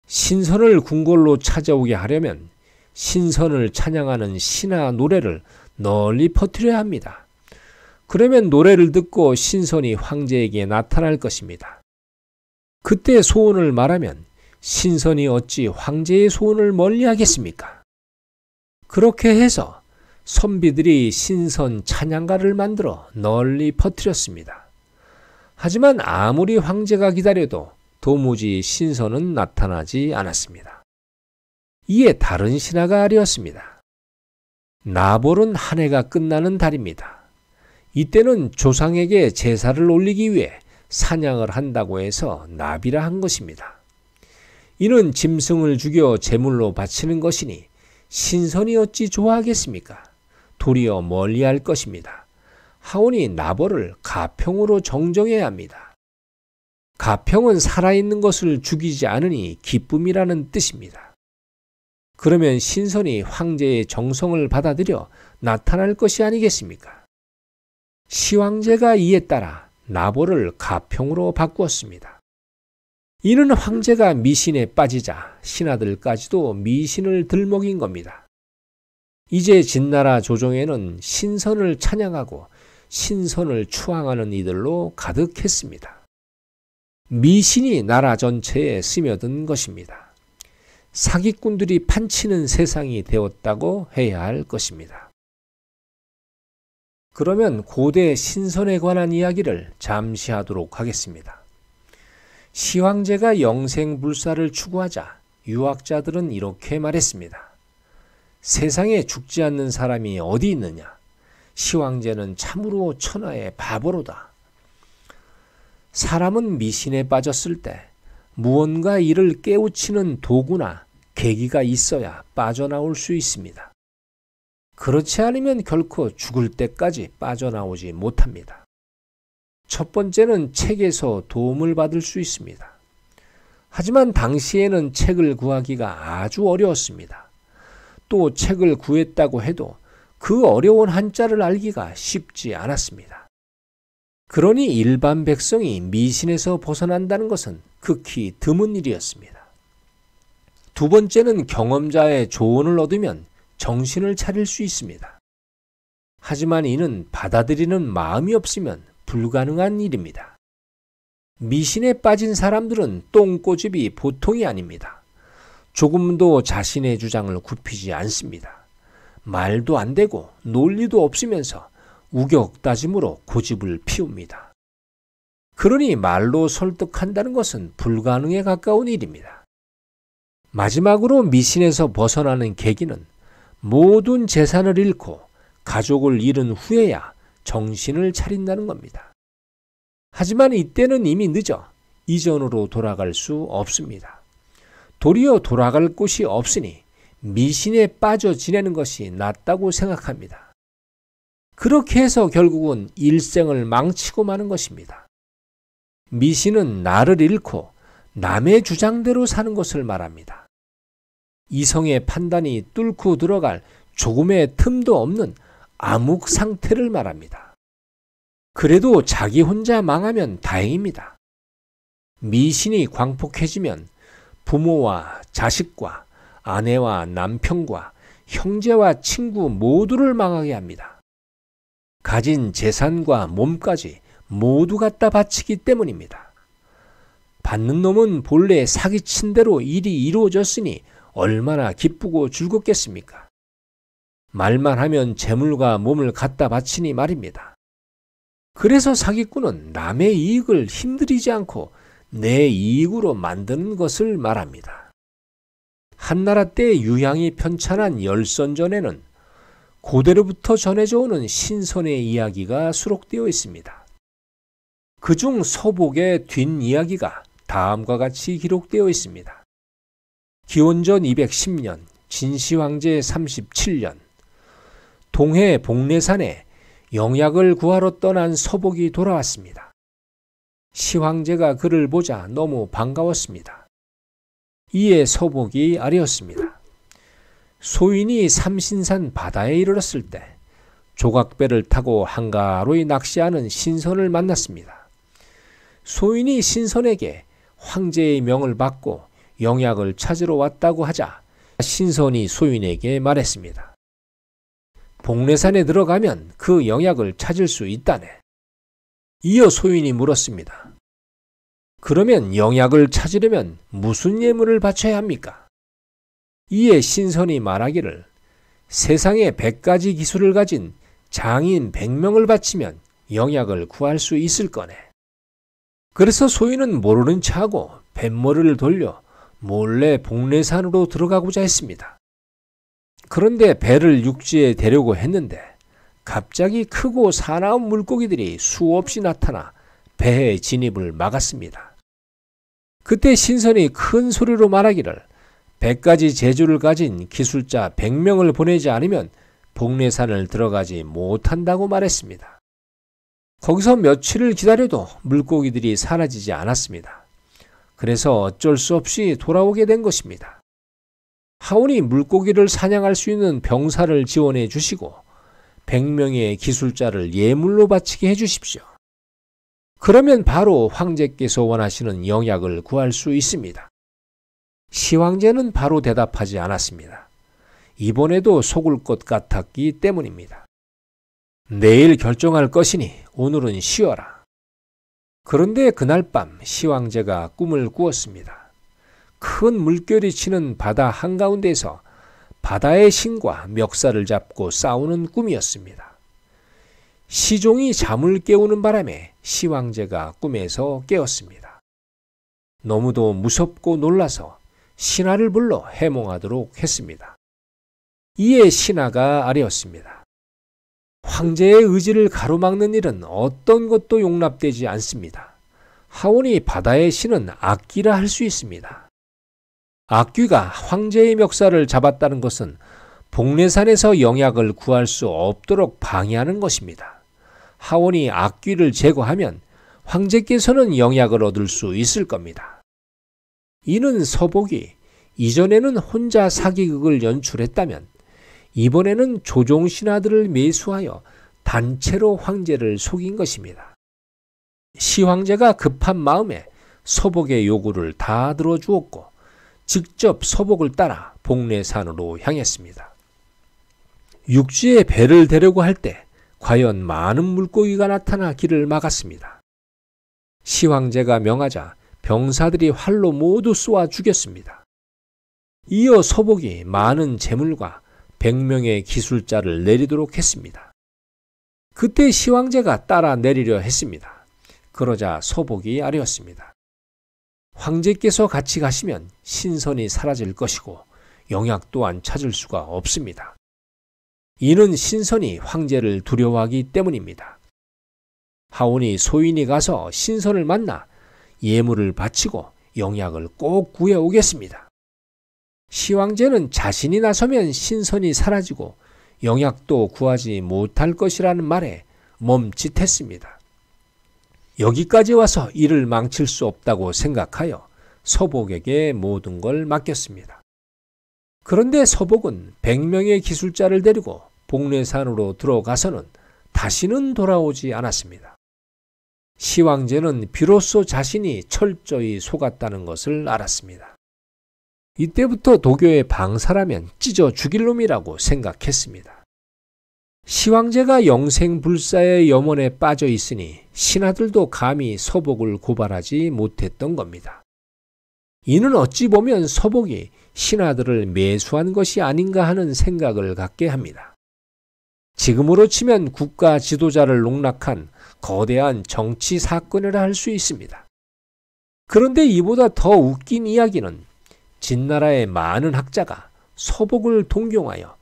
신선을 궁궐로 찾아오게 하려면 신선을 찬양하는 신하 노래를 널리 퍼뜨려야 합니다. 그러면 노래를 듣고 신선이 황제에게 나타날 것입니다. 그때 소원을 말하면 신선이 어찌 황제의 소원을 멀리 하겠습니까? 그렇게 해서 선비들이 신선 찬양가를 만들어 널리 퍼뜨렸습니다. 하지만 아무리 황제가 기다려도 도무지 신선은 나타나지 않았습니다. 이에 다른 신하가 아뢰었습니다. 나볼은 한 해가 끝나는 달입니다. 이때는 조상에게 제사를 올리기 위해 사냥을 한다고 해서 나비라 한 것입니다. 이는 짐승을 죽여 제물로 바치는 것이니 신선이 어찌 좋아하겠습니까? 도리어 멀리할 것입니다. 하오니 나볼을 가평으로 정정해야 합니다. 가평은 살아있는 것을 죽이지 않으니 기쁨이라는 뜻입니다. 그러면 신선이 황제의 정성을 받아들여 나타날 것이 아니겠습니까? 시황제가 이에 따라 나볼을 가평으로 바꾸었습니다. 이는 황제가 미신에 빠지자 신하들까지도 미신을 들먹인 겁니다. 이제 진나라 조정에는 신선을 찬양하고 신선을 추앙하는 이들로 가득했습니다. 미신이 나라 전체에 스며든 것입니다. 사기꾼들이 판치는 세상이 되었다고 해야 할 것입니다. 그러면 고대 신선에 관한 이야기를 잠시 하도록 하겠습니다. 시황제가 영생불사를 추구하자 유학자들은 이렇게 말했습니다. 세상에 죽지 않는 사람이 어디 있느냐? 시황제는 참으로 천하의 바보로다. 사람은 미신에 빠졌을 때 무언가 이를 깨우치는 도구나 계기가 있어야 빠져나올 수 있습니다. 그렇지 않으면 결코 죽을 때까지 빠져나오지 못합니다. 첫 번째는 책에서 도움을 받을 수 있습니다. 하지만 당시에는 책을 구하기가 아주 어려웠습니다. 또 책을 구했다고 해도 그 어려운 한자를 알기가 쉽지 않았습니다. 그러니 일반 백성이 미신에서 벗어난다는 것은 극히 드문 일이었습니다. 두 번째는 경험자의 조언을 얻으면 정신을 차릴 수 있습니다. 하지만 이는 받아들이는 마음이 없으면 불가능한 일입니다. 미신에 빠진 사람들은 똥꼬집이 보통이 아닙니다. 조금도 자신의 주장을 굽히지 않습니다. 말도 안 되고 논리도 없으면서 우격다짐으로 고집을 피웁니다. 그러니 말로 설득한다는 것은 불가능에 가까운 일입니다. 마지막으로 미신에서 벗어나는 계기는 모든 재산을 잃고 가족을 잃은 후에야 정신을 차린다는 겁니다. 하지만 이때는 이미 늦어 이전으로 돌아갈 수 없습니다. 도리어 돌아갈 곳이 없으니 미신에 빠져 지내는 것이 낫다고 생각합니다. 그렇게 해서 결국은 일생을 망치고 마는 것입니다. 미신은 나를 잃고 남의 주장대로 사는 것을 말합니다. 이성의 판단이 뚫고 들어갈 조금의 틈도 없는 암흑 상태를 말합니다. 그래도 자기 혼자 망하면 다행입니다. 미신이 광폭해지면 부모와 자식과 아내와 남편과 형제와 친구 모두를 망하게 합니다. 가진 재산과 몸까지 모두 갖다 바치기 때문입니다. 받는 놈은 본래 사기친 대로 일이 이루어졌으니 얼마나 기쁘고 즐겁겠습니까? 말만 하면 재물과 몸을 갖다 바치니 말입니다. 그래서 사기꾼은 남의 이익을 힘들이지 않고 내 이익으로 만드는 것을 말합니다. 한나라 때 유향이 편찬한 열선전에는 고대로부터 전해져 오는 신선의 이야기가 수록되어 있습니다. 그중 서복의 뒷이야기가 다음과 같이 기록되어 있습니다. 기원전 210년 진시황제 37년 동해 복례산에 영약을 구하러 떠난 서복이 돌아왔습니다. 시황제가 그를 보자 너무 반가웠습니다. 이에 서복이 아뢰었습니다. 소인이 삼신산 바다에 이르렀을 때 조각배를 타고 한가로이 낚시하는 신선을 만났습니다. 소인이 신선에게 황제의 명을 받고 영약을 찾으러 왔다고 하자 신선이 소인에게 말했습니다. 복례산에 들어가면 그 영약을 찾을 수 있다네. 이어 소인이 물었습니다. 그러면 영약을 찾으려면 무슨 예물을 바쳐야 합니까? 이에 신선이 말하기를 세상에 100가지 기술을 가진 장인 100명을 바치면 영약을 구할 수 있을 거네. 그래서 소인은 모르는 척하고 뱃머리를 돌려 몰래 복례산으로 들어가고자 했습니다. 그런데 배를 육지에 대려고 했는데 갑자기 크고 사나운 물고기들이 수없이 나타나 배의 진입을 막았습니다. 그때 신선이 큰 소리로 말하기를 100가지 재주를 가진 기술자 100명을 보내지 않으면 복례산을 들어가지 못한다고 말했습니다. 거기서 며칠을 기다려도 물고기들이 사라지지 않았습니다. 그래서 어쩔 수 없이 돌아오게 된 것입니다. 하오니 물고기를 사냥할 수 있는 병사를 지원해 주시고 100명의 기술자를 예물로 바치게 해 주십시오. 그러면 바로 황제께서 원하시는 영약을 구할 수 있습니다. 시황제는 바로 대답하지 않았습니다. 이번에도 속을 것 같았기 때문입니다. 내일 결정할 것이니 오늘은 쉬어라. 그런데 그날 밤 시황제가 꿈을 꾸었습니다. 큰 물결이 치는 바다 한가운데서 바다의 신과 멱살을 잡고 싸우는 꿈이었습니다. 시종이 잠을 깨우는 바람에 시황제가 꿈에서 깨었습니다. 너무도 무섭고 놀라서 신하를 불러 해몽하도록 했습니다. 이에 신하가 아뢰었습니다. 황제의 의지를 가로막는 일은 어떤 것도 용납되지 않습니다. 하오니 바다의 신은 악귀라 할 수 있습니다. 악귀가 황제의 멱살을 잡았다는 것은 복례산에서 영약을 구할 수 없도록 방해하는 것입니다. 하오니 악귀를 제거하면 황제께서는 영약을 얻을 수 있을 겁니다. 이는 서복이 이전에는 혼자 사기극을 연출했다면 이번에는 조종신하들을 매수하여 단체로 황제를 속인 것입니다. 시황제가 급한 마음에 서복의 요구를 다 들어주었고 직접 서복을 따라 복례산으로 향했습니다. 육지에 배를 대려고 할 때 과연 많은 물고기가 나타나 길을 막았습니다. 시황제가 명하자 병사들이 활로 모두 쏘아 죽였습니다. 이어 서복이 많은 재물과 100명의 기술자를 내리도록 했습니다. 그때 시황제가 따라 내리려 했습니다. 그러자 서복이 아뢰었습니다. 황제께서 같이 가시면 신선이 사라질 것이고 영약 또한 찾을 수가 없습니다. 이는 신선이 황제를 두려워하기 때문입니다. 하오니 소인이 가서 신선을 만나 예물을 바치고 영약을 꼭 구해오겠습니다. 시황제는 자신이 나서면 신선이 사라지고 영약도 구하지 못할 것이라는 말에 멈칫했습니다. 여기까지 와서 일을 망칠 수 없다고 생각하여 서복에게 모든 걸 맡겼습니다. 그런데 서복은 100명의 기술자를 데리고 복례산으로 들어가서는 다시는 돌아오지 않았습니다. 시황제는 비로소 자신이 철저히 속았다는 것을 알았습니다. 이때부터 도교의 방사라면 찢어 죽일 놈이라고 생각했습니다. 시황제가 영생불사의 염원에 빠져 있으니 신하들도 감히 서복을 고발하지 못했던 겁니다. 이는 어찌 보면 서복이 신하들을 매수한 것이 아닌가 하는 생각을 갖게 합니다. 지금으로 치면 국가 지도자를 농락한 거대한 정치 사건이라 할 수 있습니다. 그런데 이보다 더 웃긴 이야기는 진나라의 많은 학자가 서복을 동경하여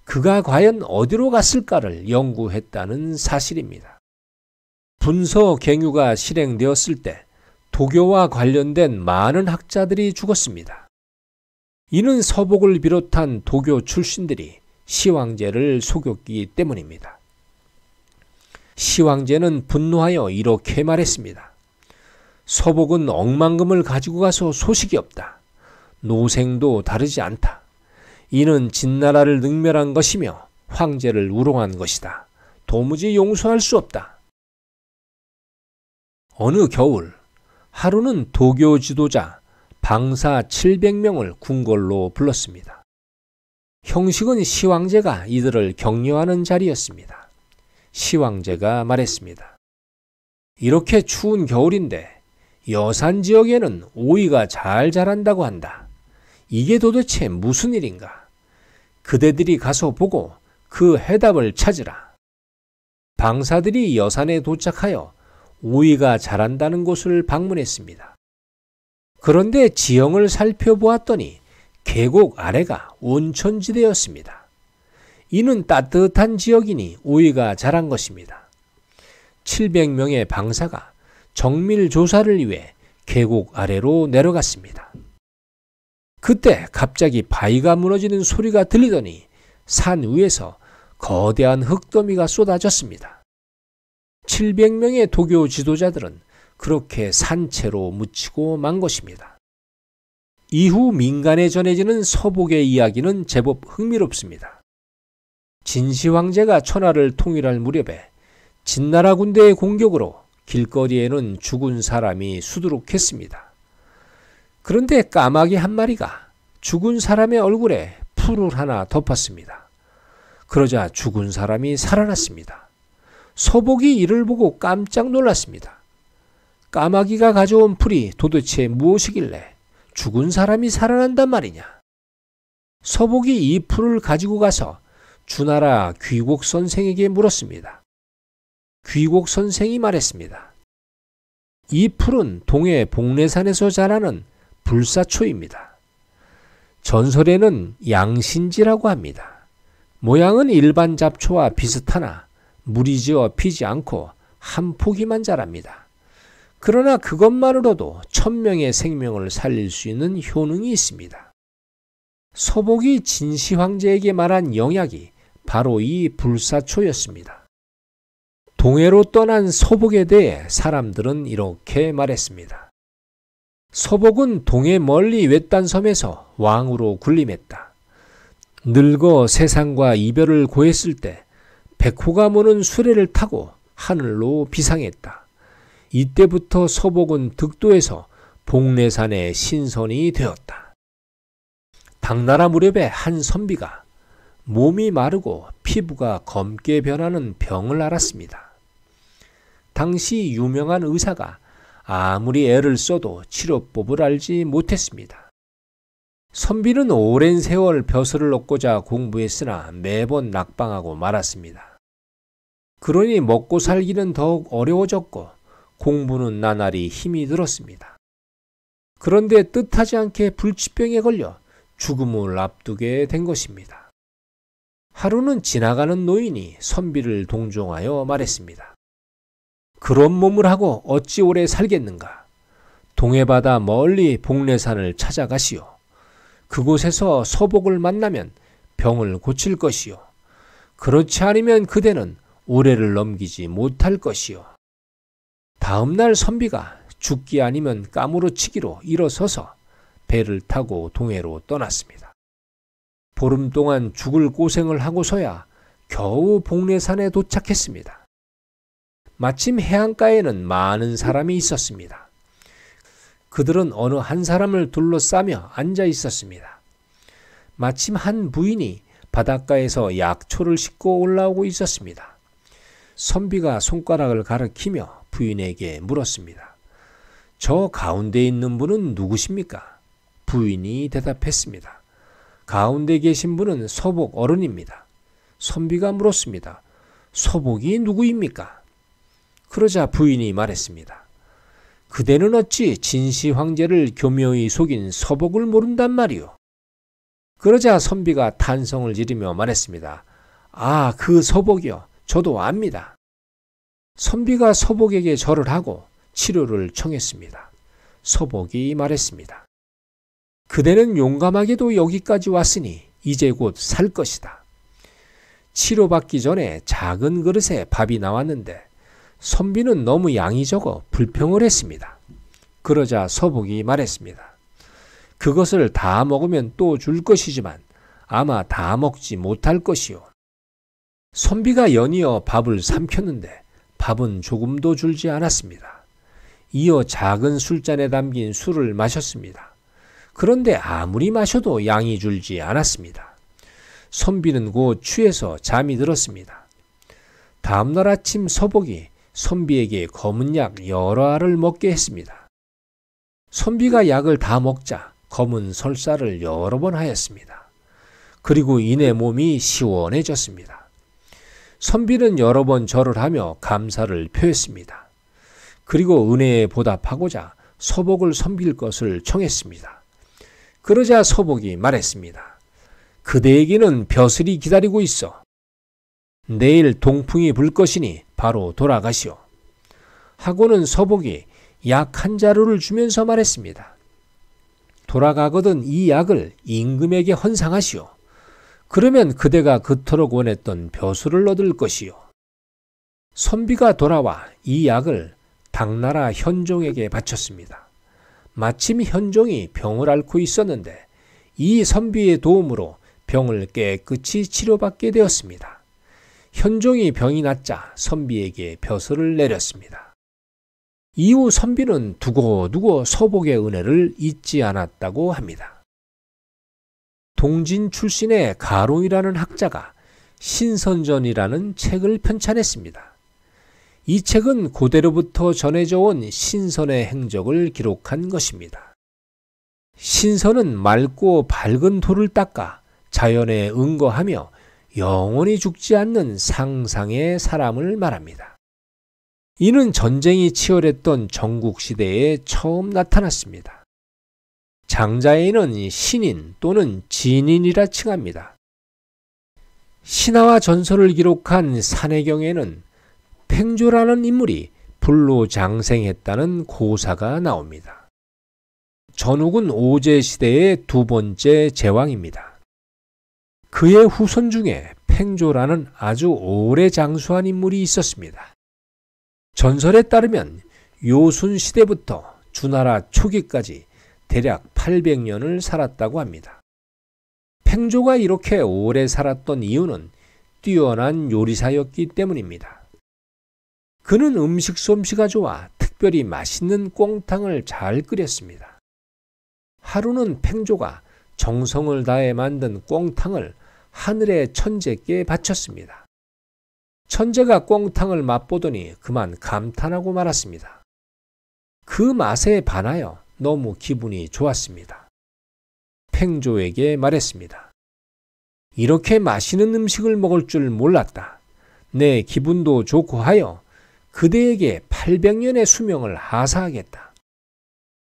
그가 과연 어디로 갔을까를 연구했다는 사실입니다. 분서갱유가 실행되었을 때 도교와 관련된 많은 학자들이 죽었습니다. 이는 서복을 비롯한 도교 출신들이 시황제를 속였기 때문입니다. 시황제는 분노하여 이렇게 말했습니다. 서복은 억만금을 가지고 가서 소식이 없다. 노생도 다르지 않다. 이는 진나라를 능멸한 것이며 황제를 우롱한 것이다. 도무지 용서할 수 없다. 어느 겨울 하루는 도교 지도자 방사 700명을 궁궐로 불렀습니다. 형식은 시황제가 이들을 격려하는 자리였습니다. 시황제가 말했습니다. 이렇게 추운 겨울인데 여산 지역에는 오이가 잘 자란다고 한다. 이게 도대체 무슨 일인가? 그대들이 가서 보고 그 해답을 찾으라. 방사들이 여산에 도착하여 오이가 자란다는 곳을 방문했습니다. 그런데 지형을 살펴보았더니 계곡 아래가 온천지대였습니다. 이는 따뜻한 지역이니 오이가 자란 것입니다. 700명의 방사가 정밀 조사를 위해 계곡 아래로 내려갔습니다. 그때 갑자기 바위가 무너지는 소리가 들리더니 산 위에서 거대한 흙더미가 쏟아졌습니다. 700명의 도교 지도자들은 그렇게 산채로 묻히고 만 것입니다. 이후 민간에 전해지는 서복의 이야기는 제법 흥미롭습니다. 진시황제가 천하를 통일할 무렵에 진나라 군대의 공격으로 길거리에는 죽은 사람이 수두룩했습니다. 그런데 까마귀 한 마리가 죽은 사람의 얼굴에 풀을 하나 덮었습니다. 그러자 죽은 사람이 살아났습니다. 서복이 이를 보고 깜짝 놀랐습니다. 까마귀가 가져온 풀이 도대체 무엇이길래 죽은 사람이 살아난단 말이냐? 서복이 이 풀을 가지고 가서 주나라 귀곡 선생에게 물었습니다. 귀곡 선생이 말했습니다. 이 풀은 동해 복례산에서 자라는 불사초입니다. 전설에는 양신지라고 합니다. 모양은 일반 잡초와 비슷하나 무리지어 피지 않고 한 포기만 자랍니다. 그러나 그것만으로도 1000명의 생명을 살릴 수 있는 효능이 있습니다. 서복이 진시황제에게 말한 영약이 바로 이 불사초였습니다. 동해로 떠난 서복에 대해 사람들은 이렇게 말했습니다. 서복은 동해 멀리 외딴 섬에서 왕으로 군림했다. 늙어 세상과 이별을 고했을 때 백호가 모는 수레를 타고 하늘로 비상했다. 이때부터 서복은 득도에서 복례산의 신선이 되었다. 당나라 무렵에 한 선비가 몸이 마르고 피부가 검게 변하는 병을 앓았습니다. 당시 유명한 의사가 아무리 애를 써도 치료법을 알지 못했습니다. 선비는 오랜 세월 벼슬을 얻고자 공부했으나 매번 낙방하고 말았습니다. 그러니 먹고 살기는 더욱 어려워졌고 공부는 나날이 힘이 들었습니다. 그런데 뜻하지 않게 불치병에 걸려 죽음을 앞두게 된 것입니다. 하루는 지나가는 노인이 선비를 동정하여 말했습니다. 그런 몸을 하고 어찌 오래 살겠는가? 동해바다 멀리 복례산을 찾아가시오. 그곳에서 서복을 만나면 병을 고칠 것이요. 그렇지 않으면 그대는 올해를 넘기지 못할 것이요. 다음날 선비가 죽기 아니면 까무러치기로 일어서서 배를 타고 동해로 떠났습니다. 보름 동안 죽을 고생을 하고서야 겨우 복례산에 도착했습니다. 마침 해안가에는 많은 사람이 있었습니다. 그들은 어느 한 사람을 둘러싸며 앉아 있었습니다. 마침 한 부인이 바닷가에서 약초를 싣고 올라오고 있었습니다. 선비가 손가락을 가리키며 부인에게 물었습니다. 저 가운데 있는 분은 누구십니까? 부인이 대답했습니다. 가운데 계신 분은 서복 어른입니다. 선비가 물었습니다. 서복이 누구입니까? 그러자 부인이 말했습니다. 그대는 어찌 진시 황제를 교묘히 속인 서복을 모른단 말이오? 그러자 선비가 탄성을 지르며 말했습니다. 아, 그 서복이요. 저도 압니다. 선비가 서복에게 절을 하고 치료를 청했습니다. 서복이 말했습니다. 그대는 용감하게도 여기까지 왔으니 이제 곧 살 것이다. 치료받기 전에 작은 그릇에 밥이 나왔는데 선비는 너무 양이 적어 불평을 했습니다. 그러자 서복이 말했습니다. 그것을 다 먹으면 또 줄 것이지만 아마 다 먹지 못할 것이요. 선비가 연이어 밥을 삼켰는데 밥은 조금도 줄지 않았습니다. 이어 작은 술잔에 담긴 술을 마셨습니다. 그런데 아무리 마셔도 양이 줄지 않았습니다. 선비는 곧 취해서 잠이 들었습니다. 다음날 아침 서복이 선비에게 검은 약 여러 알을 먹게 했습니다. 선비가 약을 다 먹자 검은 설사를 여러 번 하였습니다. 그리고 이내 몸이 시원해졌습니다. 선비는 여러 번 절을 하며 감사를 표했습니다. 그리고 은혜에 보답하고자 서복을 섬길 것을 청했습니다. 그러자 서복이 말했습니다. 그대에게는 벼슬이 기다리고 있어. 내일 동풍이 불 것이니 바로 돌아가시오. 하고는 서복이 약 한 자루를 주면서 말했습니다. 돌아가거든 이 약을 임금에게 헌상하시오. 그러면 그대가 그토록 원했던 벼슬을 얻을 것이요. 선비가 돌아와 이 약을 당나라 현종에게 바쳤습니다. 마침 현종이 병을 앓고 있었는데 이 선비의 도움으로 병을 깨끗이 치료받게 되었습니다. 현종이 병이 낫자 선비에게 벼슬을 내렸습니다. 이후 선비는 두고두고 서복의 은혜를 잊지 않았다고 합니다. 동진 출신의 가롱이라는 학자가 신선전이라는 책을 편찬했습니다. 이 책은 고대로부터 전해져 온 신선의 행적을 기록한 것입니다. 신선은 맑고 밝은 돌을 닦아 자연에 응거하며 영원히 죽지 않는 상상의 사람을 말합니다. 이는 전쟁이 치열했던 전국시대에 처음 나타났습니다. 장자에는 신인 또는 진인이라 칭합니다. 신화와 전설을 기록한 산해경에는 팽조라는 인물이 불로 장생했다는 고사가 나옵니다. 전욱은 오제 시대의 두 번째 제왕입니다. 그의 후손 중에 팽조라는 아주 오래 장수한 인물이 있었습니다. 전설에 따르면 요순 시대부터 주나라 초기까지 대략 800년을 살았다고 합니다. 팽조가 이렇게 오래 살았던 이유는 뛰어난 요리사였기 때문입니다. 그는 음식 솜씨가 좋아 특별히 맛있는 꽁탕을 잘 끓였습니다. 하루는 팽조가 정성을 다해 만든 꽁탕을 하늘의 천재께 바쳤습니다. 천재가 꽁탕을 맛보더니 그만 감탄하고 말았습니다. 그 맛에 반하여 너무 기분이 좋았습니다. 팽조에게 말했습니다. 이렇게 맛있는 음식을 먹을 줄 몰랐다. 내 기분도 좋고 하여 그대에게 800년의 수명을 하사하겠다.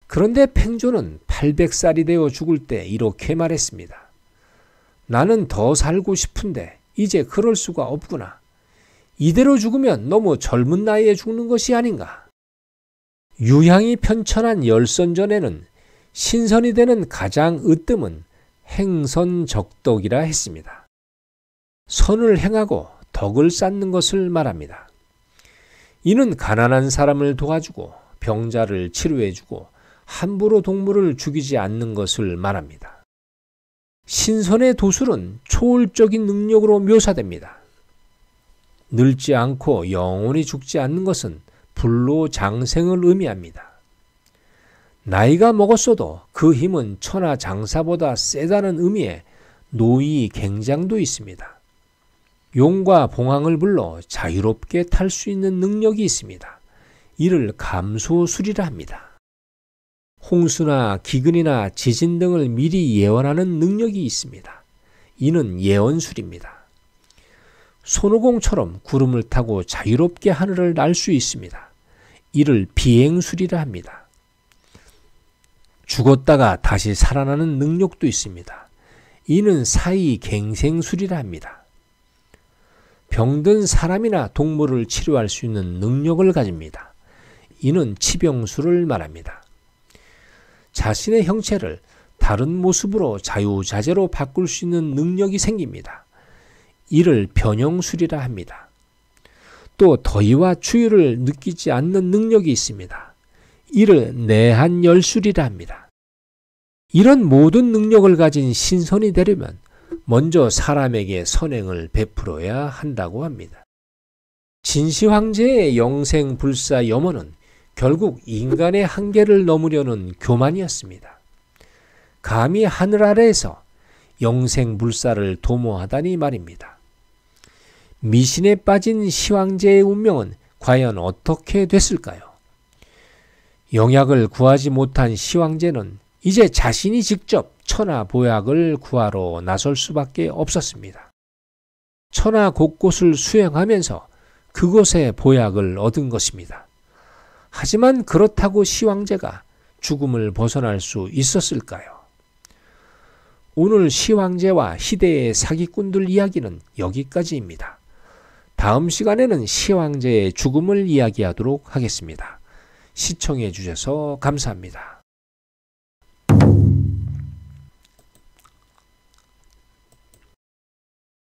그런데 팽조는 800살이 되어 죽을 때 이렇게 말했습니다. 나는 더 살고 싶은데 이제 그럴 수가 없구나. 이대로 죽으면 너무 젊은 나이에 죽는 것이 아닌가. 유향이 편천한 열선전에는 신선이 되는 가장 으뜸은 행선적덕이라 했습니다. 선을 행하고 덕을 쌓는 것을 말합니다. 이는 가난한 사람을 도와주고 병자를 치료해주고 함부로 동물을 죽이지 않는 것을 말합니다. 신선의 도술은 초월적인 능력으로 묘사됩니다. 늙지 않고 영원히 죽지 않는 것은 불로장생을 의미합니다. 나이가 먹었어도 그 힘은 천하장사보다 세다는 의미의 노이갱장도 있습니다. 용과 봉황을 불러 자유롭게 탈 수 있는 능력이 있습니다. 이를 감소술이라 합니다. 홍수나 기근이나 지진 등을 미리 예언하는 능력이 있습니다. 이는 예언술입니다. 손오공처럼 구름을 타고 자유롭게 하늘을 날 수 있습니다. 이를 비행술이라 합니다. 죽었다가 다시 살아나는 능력도 있습니다. 이는 사이갱생술이라 합니다. 병든 사람이나 동물을 치료할 수 있는 능력을 가집니다. 이는 치병술을 말합니다. 자신의 형체를 다른 모습으로 자유자재로 바꿀 수 있는 능력이 생깁니다. 이를 변형술이라 합니다. 또 더위와 추위를 느끼지 않는 능력이 있습니다. 이를 내한열술이라 합니다. 이런 모든 능력을 가진 신선이 되려면 먼저 사람에게 선행을 베풀어야 한다고 합니다. 진시황제의 영생불사 염원은 결국 인간의 한계를 넘으려는 교만이었습니다. 감히 하늘 아래에서 영생불사를 도모하다니 말입니다. 미신에 빠진 시황제의 운명은 과연 어떻게 됐을까요? 영약을 구하지 못한 시황제는 이제 자신이 직접 천하보약을 구하러 나설 수밖에 없었습니다. 천하 곳곳을 수행하면서 그곳에 보약을 얻은 것입니다. 하지만 그렇다고 시황제가 죽음을 벗어날 수 있었을까요? 오늘 시황제와 희대의 사기꾼들 이야기는 여기까지입니다. 다음 시간에는 시황제의 죽음을 이야기하도록 하겠습니다. 시청해 주셔서 감사합니다.